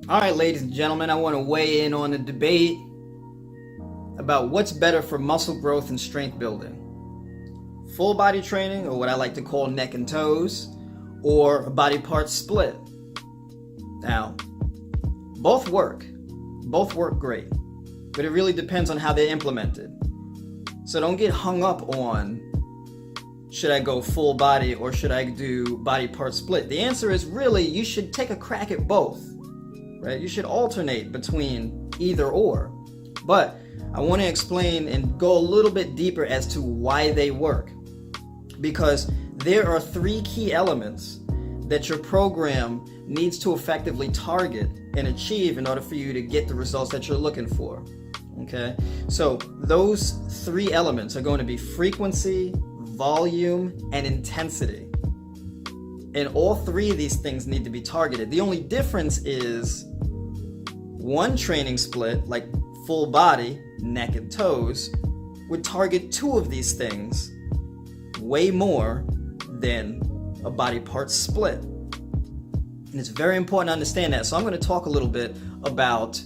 All right, ladies and gentlemen, I want to weigh in on the debate about what's better for muscle growth and strength building. Full body training, or what I like to call neck and toes, or a body part split. Now, both work great, but it really depends on how they're implemented. So don't get hung up on, should I go full body or should I do body part split? The answer is really, you should take a crack at both, right? You should alternate between either or. But I want to explain and go a little bit deeper as to why they work. Because there are 3 key elements that your program needs to effectively target and achieve in order for you to get the results that you're looking for. Okay? So those 3 elements are going to be frequency, volume, and intensity. And all 3 of these things need to be targeted. The only difference is one training split, like full body, neck and toes, would target 2 of these things way more than a body part split. And it's very important to understand that. So I'm going to talk a little bit about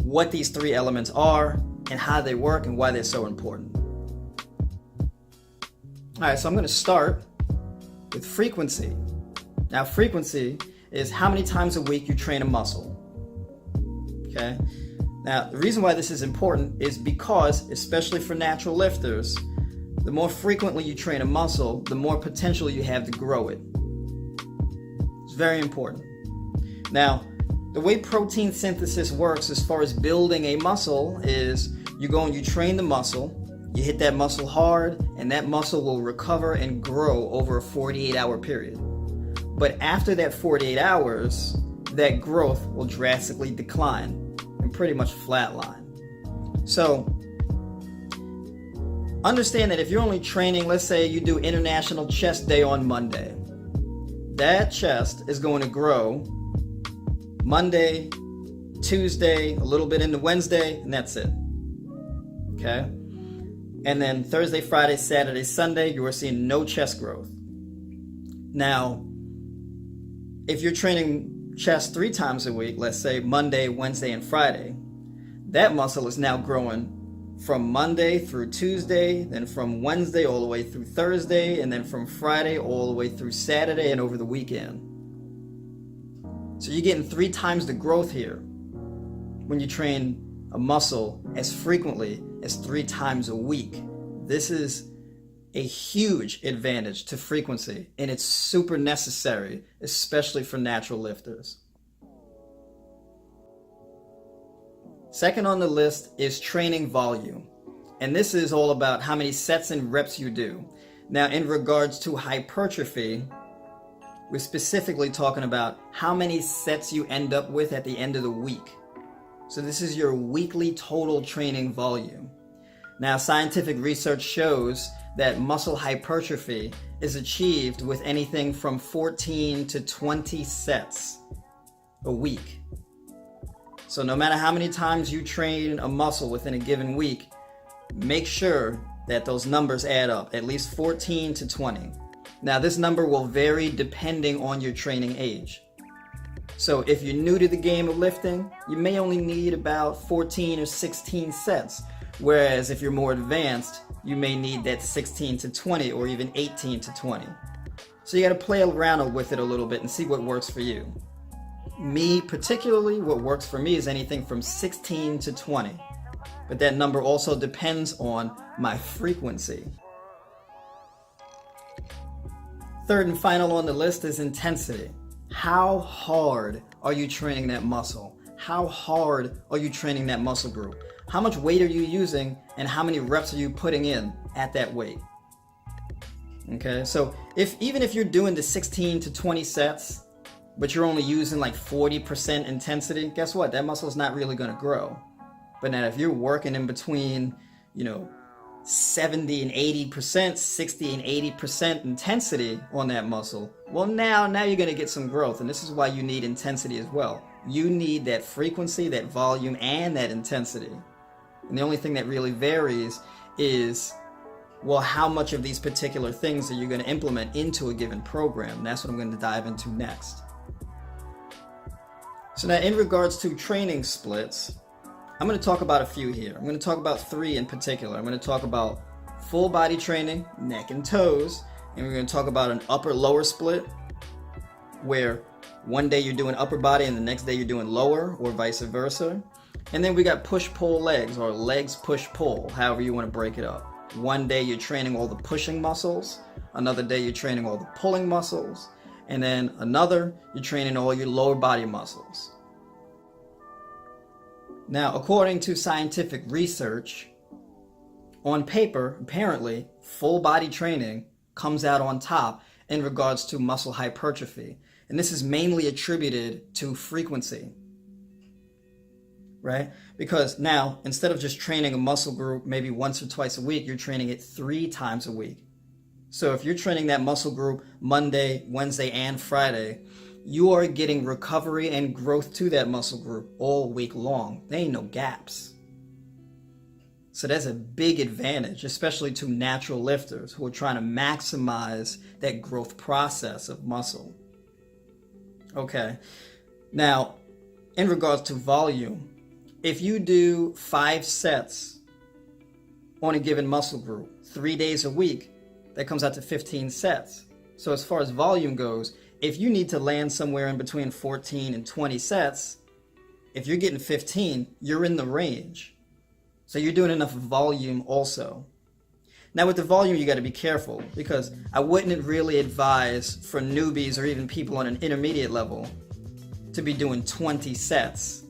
what these 3 elements are and how they work and why they're so important. All right, so I'm going to start with frequency. Now, frequency is how many times a week you train a muscle. Okay? Now, the reason why this is important is because, especially for natural lifters, the more frequently you train a muscle, the more potential you have to grow it. It's very important. Now, the way protein synthesis works as far as building a muscle is you go and you train the muscle, you hit that muscle hard, and that muscle will recover and grow over a 48-hour period. But after that 48 hours, that growth will drastically decline and pretty much flatline. So, understand that if you're only training, let's say you do International Chest Day on Monday, that chest is going to grow Monday, Tuesday, a little bit into Wednesday, and that's it. Okay? And then Thursday, Friday, Saturday, Sunday, you are seeing no chest growth. Now, if you're training chest 3 times a week, let's say Monday, Wednesday, and Friday, that muscle is now growing from Monday through Tuesday, then from Wednesday all the way through Thursday, and then from Friday all the way through Saturday and over the weekend. So you're getting 3 times the growth here when you train a muscle as frequently as 3 times a week. This is a huge advantage to frequency, and it's super necessary, especially for natural lifters. Second on the list is training volume. And this is all about how many sets and reps you do. Now, in regards to hypertrophy, we're specifically talking about how many sets you end up with at the end of the week. So this is your weekly total training volume. Now, scientific research shows that muscle hypertrophy is achieved with anything from 14 to 20 sets a week. So no matter how many times you train a muscle within a given week, make sure that those numbers add up, at least 14 to 20. Now, this number will vary depending on your training age. So if you're new to the game of lifting, you may only need about 14 or 16 sets. Whereas if you're more advanced, you may need that 16 to 20 or even 18 to 20. So you got to play around with it a little bit and see what works for you. Me particularly, what works for me is anything from 16 to 20. But that number also depends on my frequency. Third and final on the list is intensity. How hard are you training that muscle? How hard are you training that muscle group? How much weight are you using and how many reps are you putting in at that weight? Okay, so even if you're doing the 16 to 20 sets, but you're only using like 40% intensity, guess what? That muscle is not really going to grow. But now if you're working in between, 70 and 80%, 60 and 80% intensity on that muscle, well, now you're going to get some growth. And this is why you need intensity as well. You need that frequency, that volume, and that intensity. And the only thing that really varies is, well, how much of these particular things are you going to implement into a given program? That's what I'm going to dive into next. So now in regards to training splits, I'm going to talk about a few here. I'm going to talk about 3 in particular. I'm going to talk about full body training, neck and toes, and we're going to talk about an upper-lower split, where one day you're doing upper body and the next day you're doing lower, or vice versa. And then we got push-pull legs, or legs push-pull, however you want to break it up. One day you're training all the pushing muscles, another day you're training all the pulling muscles, and then another you're training all your lower body muscles. Now, according to scientific research, on paper, apparently, full body training comes out on top in regards to muscle hypertrophy. And this is mainly attributed to frequency, right? Because now, instead of just training a muscle group maybe once or twice a week, you're training it 3 times a week. So if you're training that muscle group Monday, Wednesday, and Friday, you are getting recovery and growth to that muscle group all week long. There ain't no gaps. So that's a big advantage, especially to natural lifters who are trying to maximize that growth process of muscle. Okay, now in regards to volume, if you do 5 sets on a given muscle group 3 days a week, that comes out to 15 sets. So as far as volume goes, if you need to land somewhere in between 14 and 20 sets, if you're getting 15, you're in the range. So you're doing enough volume also. Now with the volume, you got to be careful, because I wouldn't really advise for newbies or even people on an intermediate level to be doing 20 sets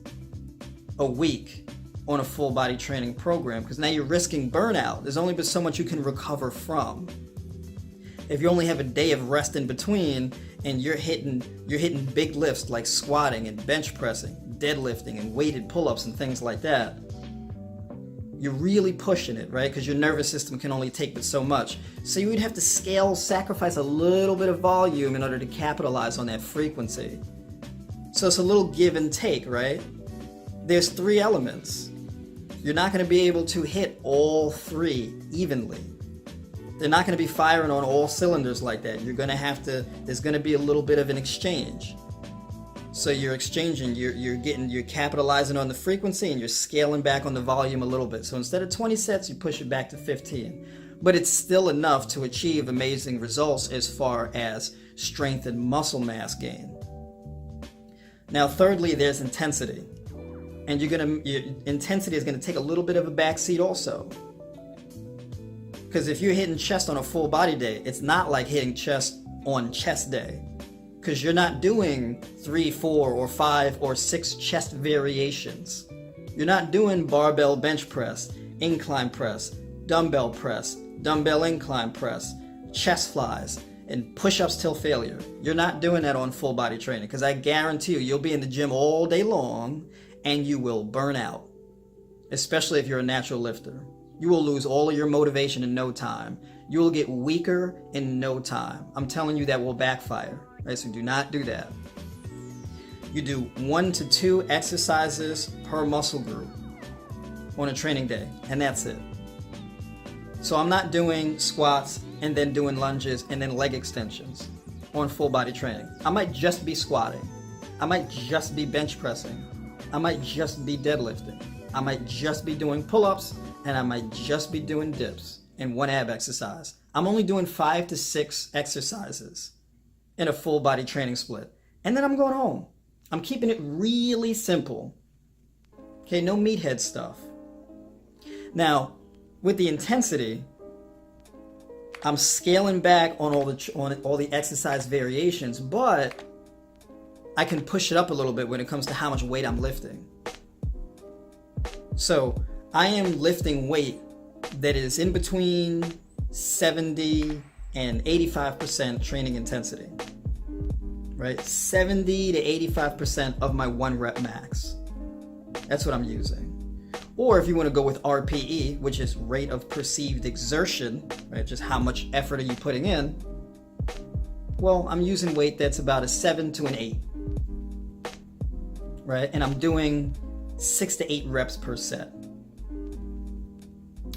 a week on a full body training program, because now you're risking burnout. There's only but so much you can recover from. If you only have a day of rest in between and you're hitting big lifts like squatting and bench pressing, deadlifting and weighted pull-ups and things like that, you're really pushing it, right? Because your nervous system can only take but so much. So you would have to sacrifice a little bit of volume in order to capitalize on that frequency. So it's a little give and take, right? There's 3 elements. You're not going to be able to hit all 3 evenly. They're not going to be firing on all cylinders like that. You're going to have to, there's going to be a little bit of an exchange. So you're exchanging, you're capitalizing on the frequency and you're scaling back on the volume a little bit. So instead of 20 sets, you push it back to 15. But it's still enough to achieve amazing results as far as strength and muscle mass gain. Now, thirdly, there's intensity. And your intensity is going to take a little bit of a backseat also. Because if you're hitting chest on a full body day, it's not like hitting chest on chest day. Because you're not doing 3, 4, or 5, or 6 chest variations. You're not doing barbell bench press, incline press, dumbbell incline press, chest flies, and push-ups till failure. You're not doing that on full body training, because I guarantee you'll be in the gym all day long and you will burn out, especially if you're a natural lifter. You will lose all of your motivation in no time. You will get weaker in no time. I'm telling you, that will backfire. Right? So do not do that. You do 1 to 2 exercises per muscle group on a training day, and that's it. So I'm not doing squats and then doing lunges and then leg extensions on full body training. I might just be squatting. I might just be bench pressing. I might just be deadlifting. I might just be doing pull-ups, and I might just be doing dips and 1 ab exercise. I'm only doing 5 to 6 exercises in a full body training split. And then I'm going home. I'm keeping it really simple. Okay, no meathead stuff. Now, with the intensity, I'm scaling back on all the exercise variations, but I can push it up a little bit when it comes to how much weight I'm lifting. So I am lifting weight that is in between 70 and 85% training intensity, right? 70 to 85% of my 1 rep max. That's what I'm using. Or if you want to go with RPE, which is rate of perceived exertion, right? Just how much effort are you putting in? Well, I'm using weight that's about a 7 to an 8, right? And I'm doing 6 to 8 reps per set.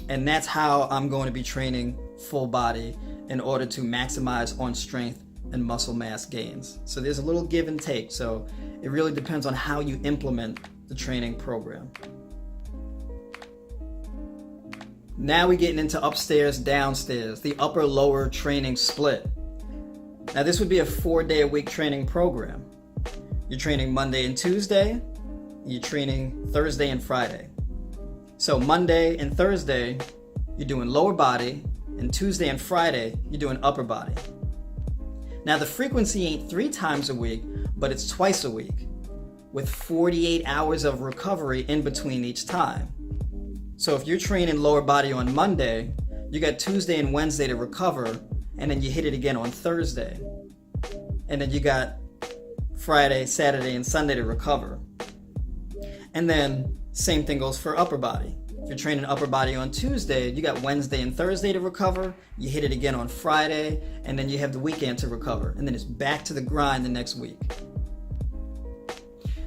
And that's how I'm going to be training full body in order to maximize on strength and muscle mass gains. So there's a little give and take. So it really depends on how you implement the training program. Now we're getting into upstairs, downstairs, the upper lower training split. Now this would be a 4-day-a-week training program. You're training Monday and Tuesday, you're training Thursday and Friday. So Monday and Thursday, you're doing lower body, and Tuesday and Friday, you're doing upper body. Now the frequency ain't 3 times a week, but it's twice a week, with 48 hours of recovery in between each time. So if you're training lower body on Monday, you got Tuesday and Wednesday to recover, and then you hit it again on Thursday. And then you got Friday, Saturday, and Sunday to recover. And then same thing goes for upper body. If you're training upper body on Tuesday, you got Wednesday and Thursday to recover, you hit it again on Friday, and then you have the weekend to recover. And then it's back to the grind the next week.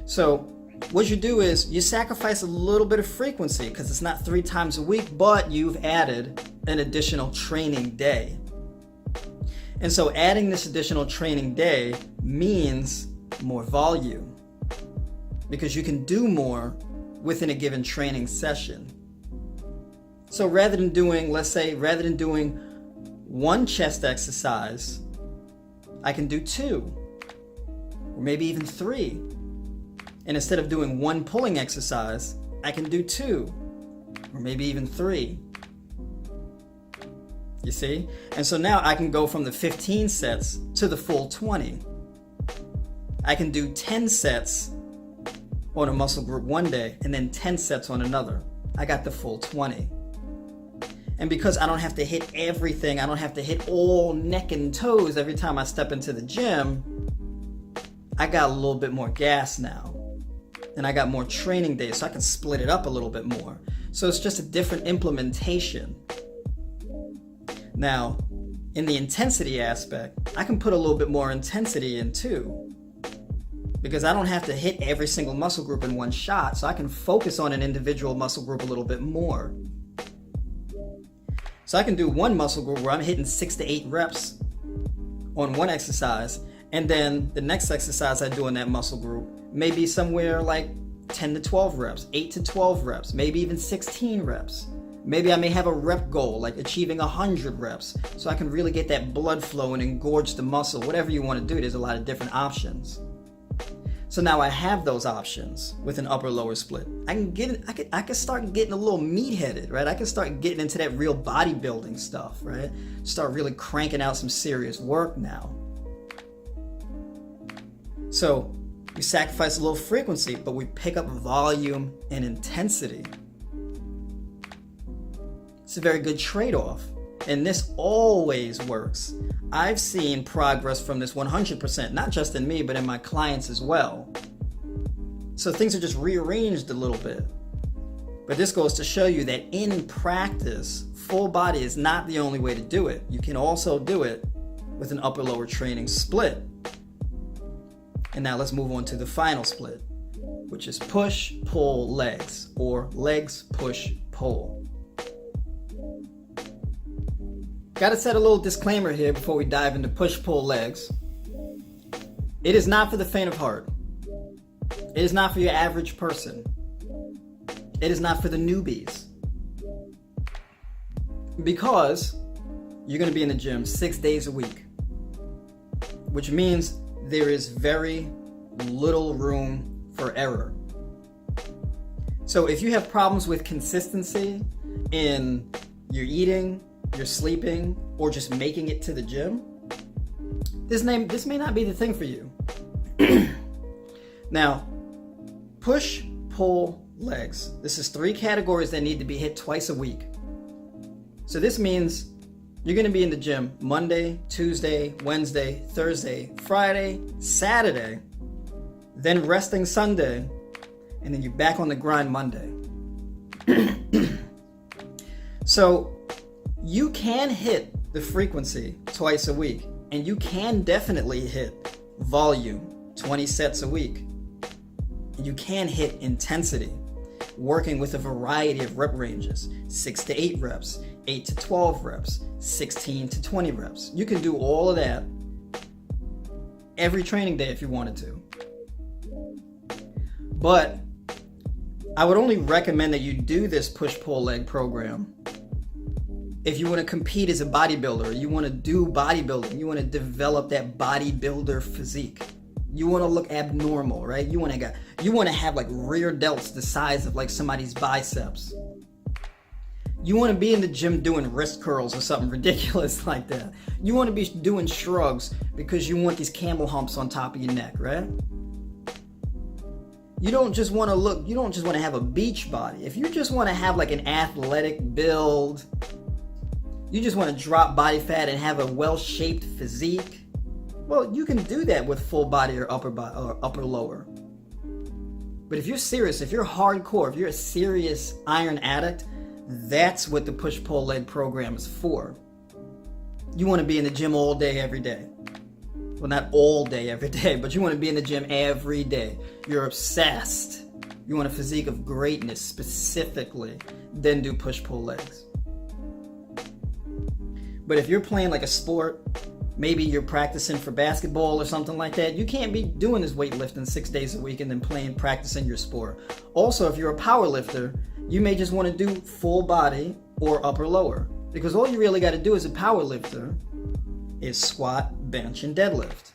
So what you do is you sacrifice a little bit of frequency because it's not 3 times a week, but you've added an additional training day. And so adding this additional training day means more volume because you can do more within a given training session. So rather than doing 1 chest exercise, I can do 2 or maybe even 3. And instead of doing 1 pulling exercise, I can do 2 or maybe even 3. You see? And so now I can go from the 15 sets to the full 20. I can do 10 sets on a muscle group one day and then 10 sets on another. I got the full 20. And because I don't have to hit everything, I don't have to hit all neck and toes every time I step into the gym, I got a little bit more gas now. And I got more training days, so I can split it up a little bit more. So it's just a different implementation. Now, in the intensity aspect, I can put a little bit more intensity in too, because I don't have to hit every single muscle group in one shot, so I can focus on an individual muscle group a little bit more. So I can do 1 muscle group where I'm hitting 6 to 8 reps on 1 exercise, and then the next exercise I do in that muscle group may be somewhere like 10 to 12 reps, 8 to 12 reps, maybe even 16 reps. Maybe I may have a rep goal, like achieving 100 reps, so I can really get that blood flow and engorge the muscle. Whatever you want to do, there's a lot of different options. So now I have those options with an upper-lower split. I can start getting a little meat-headed, right? I can start getting into that real bodybuilding stuff, right? Start really cranking out some serious work now. So we sacrifice a little frequency, but we pick up volume and intensity. It's a very good trade-off, and this always works. I've seen progress from this 100%, not just in me, but in my clients as well. So things are just rearranged a little bit. But this goes to show you that in practice, full body is not the only way to do it. You can also do it with an upper-lower training split. And now let's move on to the final split, which is push, pull, legs, or legs, push, pull. Got to set a little disclaimer here before we dive into push-pull legs. It is not for the faint of heart. It is not for your average person. It is not for the newbies. Because you're going to be in the gym 6 days a week, which means there is very little room for error. So if you have problems with consistency in your eating, your sleeping, or just making it to the gym, this may not be the thing for you. Now, push, pull, legs. This is 3 categories that need to be hit twice a week. So this means you're going to be in the gym Monday, Tuesday, Wednesday, Thursday, Friday, Saturday, then resting Sunday, and then you're back on the grind Monday. So you can hit the frequency twice a week, and you can definitely hit volume 20 sets a week. And you can hit intensity. working with a variety of rep ranges, 6 to 8 reps, 8 to 12 reps, 16 to 20 reps. You can do all of that every training day if you wanted to. But I would only recommend that you do this push-pull leg program if you want to compete as a bodybuilder, you want to do bodybuilding, you want to develop that bodybuilder physique. You want to look abnormal, right? You want to have like rear delts the size of like somebody's biceps. You want to be in the gym doing wrist curls or something ridiculous like that. You want to be doing shrugs because you want these camel humps on top of your neck, right? You don't just want to have a beach body. If you just want to have like an athletic build, you just want to drop body fat and have a well-shaped physique, well, you can do that with full body or upper lower. But if you're serious, if you're hardcore, if you're a serious iron addict, that's what the push-pull leg program is for. You want to be in the gym all day, every day. Well, not all day, every day, but you want to be in the gym every day. You're obsessed. You want a physique of greatness specifically, then do push-pull legs. But if you're playing like a sport, maybe you're practicing for basketball or something like that, you can't be doing this weightlifting 6 days a week and then practicing your sport. Also, if you're a power lifter, you may just want to do full body or upper lower, because all you really got to do as a power lifter is squat, bench, and deadlift.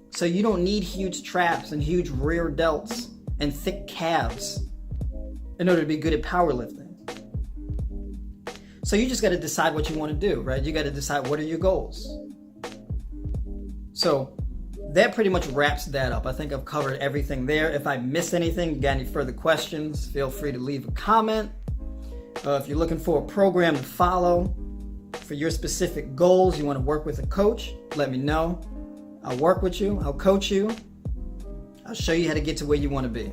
So you don't need huge traps and huge rear delts and thick calves in order to be good at powerlifting. So you just got to decide what you want to do, right? You got to decide what are your goals. So that pretty much wraps that up. I think I've covered everything there. If I missed anything, got any further questions, feel free to leave a comment. If you're looking for a program to follow for your specific goals, you want to work with a coach, let me know. I'll work with you. I'll coach you. I'll show you how to get to where you want to be.